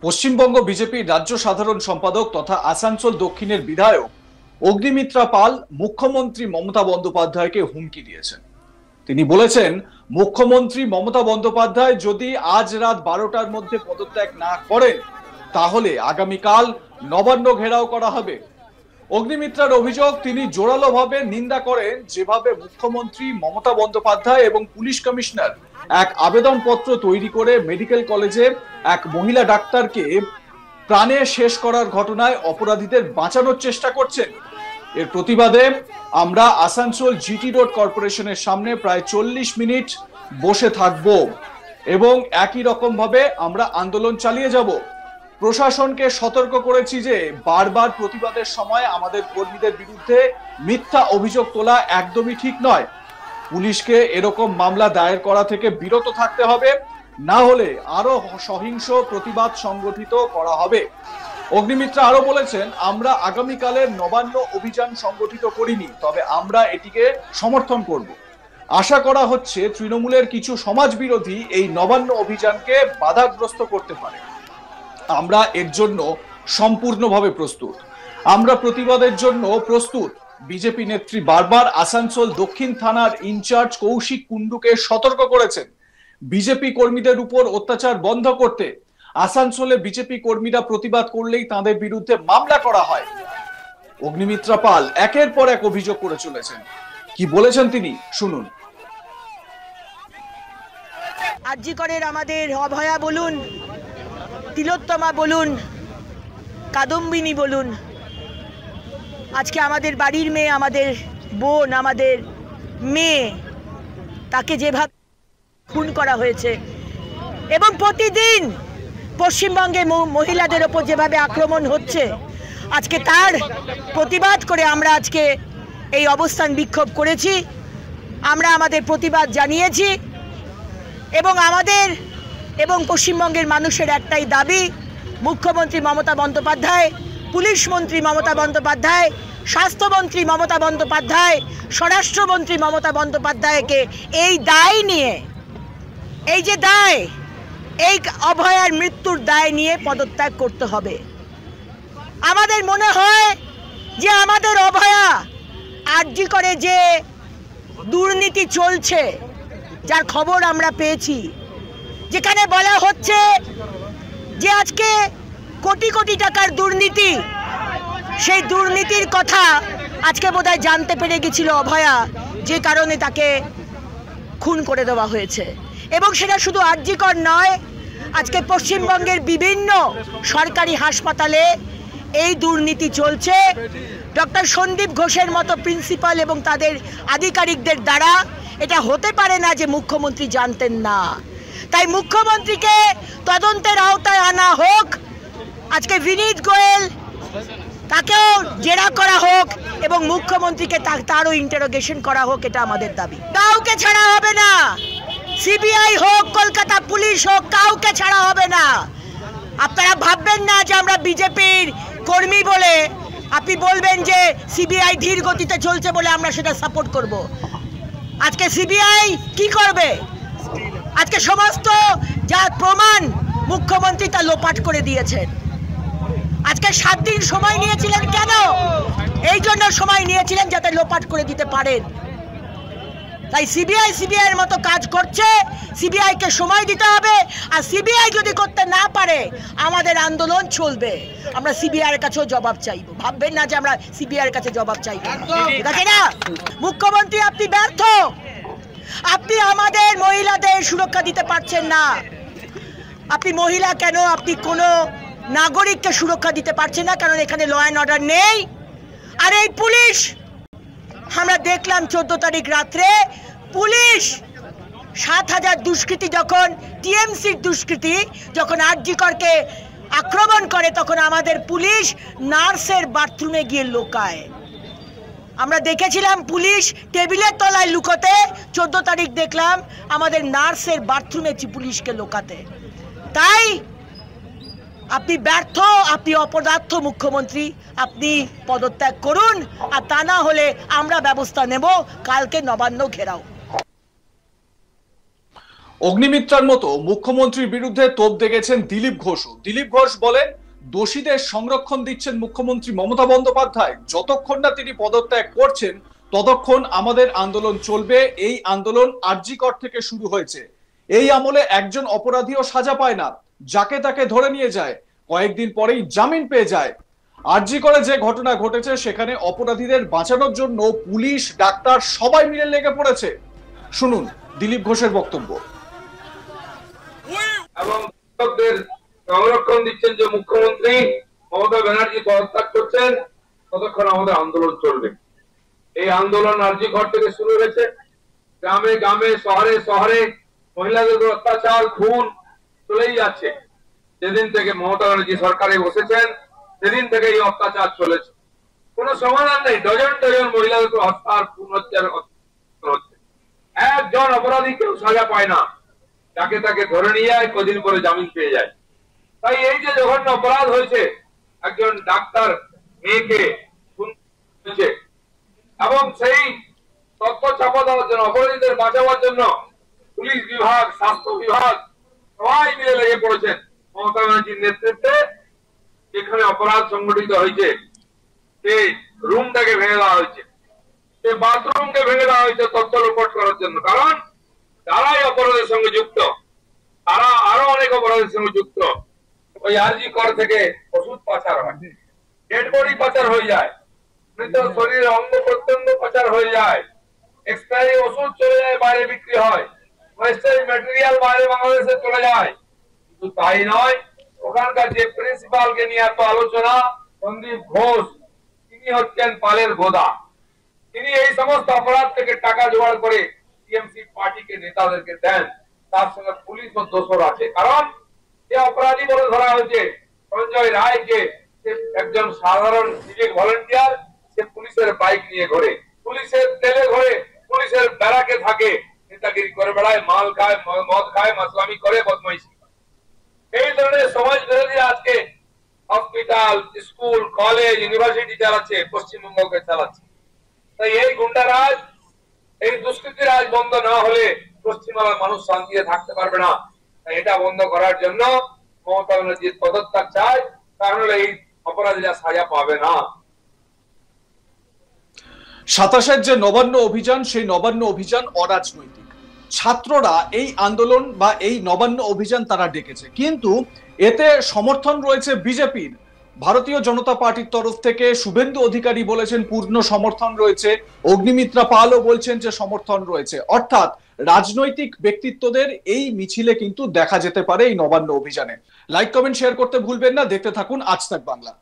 পশ্চিমবঙ্গ বিজেপির রাজ্য সাধারণ সম্পাদক তথা আসানসোল দক্ষিণের বিধায়ক অগ্নিমিত্রা পাল মুখ্যমন্ত্রী মমতা বন্দ্যোপাধ্যায়কে হুমকি দিয়েছেন। তিনি বলেছেন, মুখ্যমন্ত্রী মমতা বন্দ্যোপাধ্যায় যদি আজ রাত 12টার মধ্যে পদত্যাগ না করেন তাহলে আগামীকাল নবান্ন ঘেরাও করা হবে। অগ্নিমিত্রার অভিযোগ, তিনি জোরালোভাবে নিন্দা করেন যেভাবে মুখ্যমন্ত্রী মমতা বন্দ্যোপাধ্যায় এবং পুলিশ কমিশনার এক আবেদনপত্র তৈরি করে মেডিকেল কলেজের এক মহিলা ডাক্তারকে প্রাণে শেষ করার ঘটনায় অপরাধীদের বাঁচানোর চেষ্টা করছেন। এর প্রতিবাদে আমরা আসানসোল জিটি রোড কর্পোরেশনের সামনে প্রায় 40 মিনিট বসে থাকব এবং একই রকম ভাবে আমরা আন্দোলন চালিয়ে যাব। প্রশাসনকে সতর্ক করেছি যে বারবার প্রতিবাদের সময় আমাদের কর্মীদের বিরুদ্ধে মিথ্যা অভিযোগ তোলা একদমই ঠিক নয়। পুলিশকে এরকম মামলা দায়ের করা থেকে বিরত থাকতে হবে, না হলে আরো সহিংস প্রতিবাদ সংগঠিত করা হবে। অগ্নিমিত্রা আরো বলেছেন, আমরা আগামীকালের নবান্ন অভিযান সংগঠিত করিনি, তবে আমরা এটিকে সমর্থন করব। আশা করা হচ্ছে তৃণমূলের কিছু সমাজ বিরোধী এই নবান্ন অভিযানকে বাধাগ্রস্ত করতে পারে। আমরা এর জন্য সম্পূর্ণভাবে প্রস্তুত, আমরা প্রতিবাদের জন্য প্রস্তুত। বিজেপি নেত্রী বারবার আসানসোল দক্ষিণ থানার ইনচার্জ কৌশিক কুন্ডুকে সতর্ক করেছেন বিজেপি কর্মীদের উপর অত্যাচার বন্ধ করতে। আসানসোলে বিজেপি কর্মীরা প্রতিবাদ করলেই তাদের বিরুদ্ধে মামলা করা হয়। অগ্নিমিত্রা পাল একের পর এক অভিযোগ করে চলেছেন। কি বলেছেন তিনি, শুনুন। আরজি করের আমাদের অভয়া বলুন, তিলোত্তমা বলুন, কাদম্বিনী বলুন, আজকে আমাদের বাড়ির মেয়ে, আমাদের বোন, আমাদের মেয়ে, তাকে যেভাবে খুন করা হয়েছে এবং প্রতিদিন পশ্চিমবঙ্গে মহিলাদের ওপর যেভাবে আক্রমণ হচ্ছে, আজকে তার প্রতিবাদ করে আমরা আজকে এই অবস্থান বিক্ষোভ করেছি। আমরা আমাদের প্রতিবাদ জানিয়েছি এবং আমাদের এবং পশ্চিমবঙ্গের মানুষের একটাই দাবি, মুখ্যমন্ত্রী মমতা বন্দ্যোপাধ্যায়, পুলিশ মন্ত্রী মমতা বন্দ্যোপাধ্যায়, স্বাস্থ্যমন্ত্রী মমতা বন্দ্যোপাধ্যায়, স্বরাষ্ট্রমন্ত্রী মমতা বন্দ্যোপাধ্যায়কে এই দায় নিয়ে, এই যে দায়, এই অভয়ার মৃত্যুর দায় নিয়ে পদত্যাগ করতে হবে। আমাদের মনে হয় যে আমাদের অভয়া আরজি করে যে দুর্নীতি চলছে, যার খবর আমরা পেয়েছি, যেখানে বলা হচ্ছে যে আজকে কোটি কোটি টাকার দুর্নীতি, সেই দুর্নীতির কথা আজকে বোধহয় জানতে পেরে গেছিল অভয়া, যে কারণে তাকে খুন করে দেওয়া হয়েছে। এবং সেটা শুধু আরজি কর নয়, আজকে পশ্চিমবঙ্গের বিভিন্ন সরকারি হাসপাতালে এই দুর্নীতি চলছে। ডক্টর সন্দীপ ঘোষের মতো প্রিন্সিপাল এবং তাদের আধিকারিকদের দ্বারা এটা হতে পারে না যে মুখ্যমন্ত্রী জানতেন না। তাই মুখ্যমন্ত্রীকে তদন্তের আওতায় আনা হোক, আজকে বিনীত গোয়েল তাকেও জেরা করা হোক এবং মুখ্যমন্ত্রীকে তারও ইন্টারোগেশন করা হোক, এটা আমাদের দাবি। কাউকে ছাড়া হবে না, সিবিআই হোক, কলকাতা পুলিশ হোক, কাউকে ছাড়া হবে না। আপনারা ভাববেন না যে আমরা বিজেপির কর্মী বলে আপনি বলবেন যে সিবিআই ধীর গতিতে চলছে বলে আমরা সেটা সাপোর্ট করব। আজকে সিবিআই কি করবে? আজকে সমস্ত যা প্রমাণ মুখ্যমন্ত্রী তা লোপাট করে দিয়েছেন। আজকে 7 দিন সময় নিয়েছিলেন কেন? এই জন্য সময় নিয়েছিলেন যাতে লোপাট করে দিতে পারেন। তাই সিবিআই এর মতো কাজ করছে, সিবিআই কে সময় দিতে হবে। আর সিবিআই যদি করতে না পারে আমাদের আন্দোলন চলবে, আমরা সিবিআই এর কাছেও জবাব চাইব। ভাববেন না যে আমরা সিবিআই এর কাছে জবাব চাইব, ঠিক আছে না? মুখ্যমন্ত্রী আপনি ব্যর্থ, আপনি আমাদের মহিলাদের সুরক্ষা দিতে পারছেন না। আপনি মহিলা কেন, আপনি কোনো নাগরিককে সুরক্ষা দিতে পারছেন না, কারণ এখানে ল অ্যান্ড অর্ডার নেই। আর এই পুলিশ, আমরা দেখলাম 14 তারিখ রাত্রে পুলিশ 7,000 দুষ্কৃতী যখন, টিএমসির দুষ্কৃতী যখন আরজি করকে আক্রমণ করে, তখন আমাদের পুলিশ নার্সের বাথরুমে গিয়ে লুকায়। আমরা দেখেছিলাম পুলিশ টেবিলের তলায় লুকোতে, 14 তারিখ দেখলাম আমাদের নার্সের বাথরুমে পুলিশকে লুকাতে। তাই আপনি ব্যর্থ, আপনি অপদার্থ মুখ্যমন্ত্রী, আপনি পদত্যাগ করুন, আর তা না হলে আমরা ব্যবস্থা নেব। কালকে নবান্ন ঘেরাও। অগ্নিমিত্রার মতো মুখ্যমন্ত্রীর বিরুদ্ধে তোপ দেখেছেন দিলীপ ঘোষও। দিলীপ ঘোষ বলেন, দোষীদের সংরক্ষণ দিচ্ছেন মুখ্যমন্ত্রী মমতা বন্দ্যোপাধ্যায়। যতক্ষণ না তিনি পদত্যাগ করছেন ততক্ষণ আমাদের আন্দোলন চলবে। এই আন্দোলন আরজি কর থেকে শুরু হয়েছে। এই আমলে একজন অপরাধীও সাজা পায় না, যাকে তাকে ধরে নিয়ে যায়, কয়েকদিন পরেই জামিন পেয়ে যায়। আরজি করে যে ঘটনা ঘটেছে সেখানে অপরাধীদের বাঁচানোর জন্য পুলিশ, ডাক্তার সবাই মিলে লেগে পড়েছে। শুনুন দিলীপ ঘোষের বক্তব্য। এবং কৃষকদের সংরক্ষণ দিচ্ছেন যে মুখ্যমন্ত্রী মমতা ব্যানার্জি পদত্যাগ করছেন, ততক্ষণ আমাদের আন্দোলন চলবে। এই আন্দোলন আরজি ঘর থেকে শুরু হয়েছে। গ্রামে গ্রামে, শহরে শহরে মহিলাদের উপর অত্যাচার, খুন চলেই যাচ্ছে। যেদিন থেকে মমতা ব্যানার্জি সরকারে বসেছেন সেদিন থেকে এই অত্যাচার চলেছে। কোনো সমাধান নেই। ডজন ডজন মহিলাদের উপর হত্যার, খুন হত্যার হচ্ছে। একজন অপরাধী কেউ সাজা পায় না, যাকে তাকে ধরে নিয়ে যায়, কদিন পরে জামিন পেয়ে যায়। তাই এই যে জঘন্য অপরাধ হয়েছে, একজন ডাক্তার মেয়েকে খুন হয়েছে, এবং সেই তথ্য চাপা দেওয়ার জন্য, অপরাধীদের বাঁচাবার জন্য পুলিশ বিভাগ, স্বাস্থ্য বিভাগ সবাই মিলে লেগে পড়েছেন মমতা ব্যানার্জির নেতৃত্বে। যেখানে অপরাধ সংগঠিত হয়েছে সেই রুমটাকে ভেঙে দেওয়া হয়েছে, সেই বাথরুমকে ভেঙে দেওয়া হয়েছে তথ্য লোপাট করার জন্য। কারণ যারাই অপরাধের সঙ্গে যুক্ত, তারা আরো অনেক অপরাধের সঙ্গে যুক্ত। ওই আরজি কর থেকে ওষুধ পাচার হয়, ডেড বডি পাচার হয়ে যায়, মৃত শরীরের অঙ্গ প্রত্যঙ্গ পাচার হয়ে যায়, এক্সপায়ারি ওষুধ চলে যায়, বাইরে বিক্রি হয়, ওয়েস্টেজ ম্যাটেরিয়াল বাইরে বাংলাদেশে চলে যায়। শুধু তাই নয়, ওখানকার যে প্রিন্সিপালকে নিয়ে এত আলোচনা, সন্দীপ ঘোষ, তিনি হচ্ছেন পালের গোদা। তিনি এই সমস্ত অপরাধ থেকে টাকা জোগাড় করে টিএমসি পার্টিকে, নেতাদেরকে দেন। তার সঙ্গে পুলিশ ও দোষর আছে। কারণ যে অপরাধী বলে ধরা হয়েছে সঞ্জয় রায়কে, সে একজন সাধারণ সিভিক ভলেন্টিয়ার। সে পুলিশের বাইক নিয়ে ঘোরে, পুলিশের তেলে ঘোরে, পুলিশের ব্যারাকে থাকে, নেতাগিরি করে বেড়ায়, মাল খায়, মদ খায়, মাসলামি করে, বদমাইশি। এই ধরনের সমাজ বিরোধী আজকে হসপিটাল, স্কুল, কলেজ, ইউনিভার্সিটি চালাচ্ছে, পশ্চিমবঙ্গকে চালাচ্ছে। তাই এই গুন্ডারাজ, এই দুষ্কৃতি রাজ বন্ধ না হলে পশ্চিমবাংলার মানুষ শান্তিতে থাকতে পারবে না। তাই এটা বন্ধ করার জন্য মমতা ব্যানার্জির পদত্যাগ চাই, কারণ এই অপরাধীরা সাজা পাবে না। 27-এর যে নবান্ন অভিযান, সেই নবান্ন অভিযান অরাজনৈতিক। ছাত্ররা এই আন্দোলন বা এই নবান্ন অভিযান তারা ডেকেছে, কিন্তু এতে সমর্থন রয়েছে বিজেপির। ভারতীয় জনতা পার্টির তরফ থেকে শুভেন্দু অধিকারী বলেছেন পূর্ণ সমর্থন রয়েছে, অগ্নিমিত্রা পালও বলছেন যে সমর্থন রয়েছে। অর্থাৎ রাজনৈতিক ব্যক্তিত্বদের এই মিছিলে কিন্তু দেখা যেতে পারে এই নবান্ন অভিযানে। লাইক, কমেন্ট, শেয়ার করতে ভুলবেন না। দেখতে থাকুন আজ তাক বাংলা।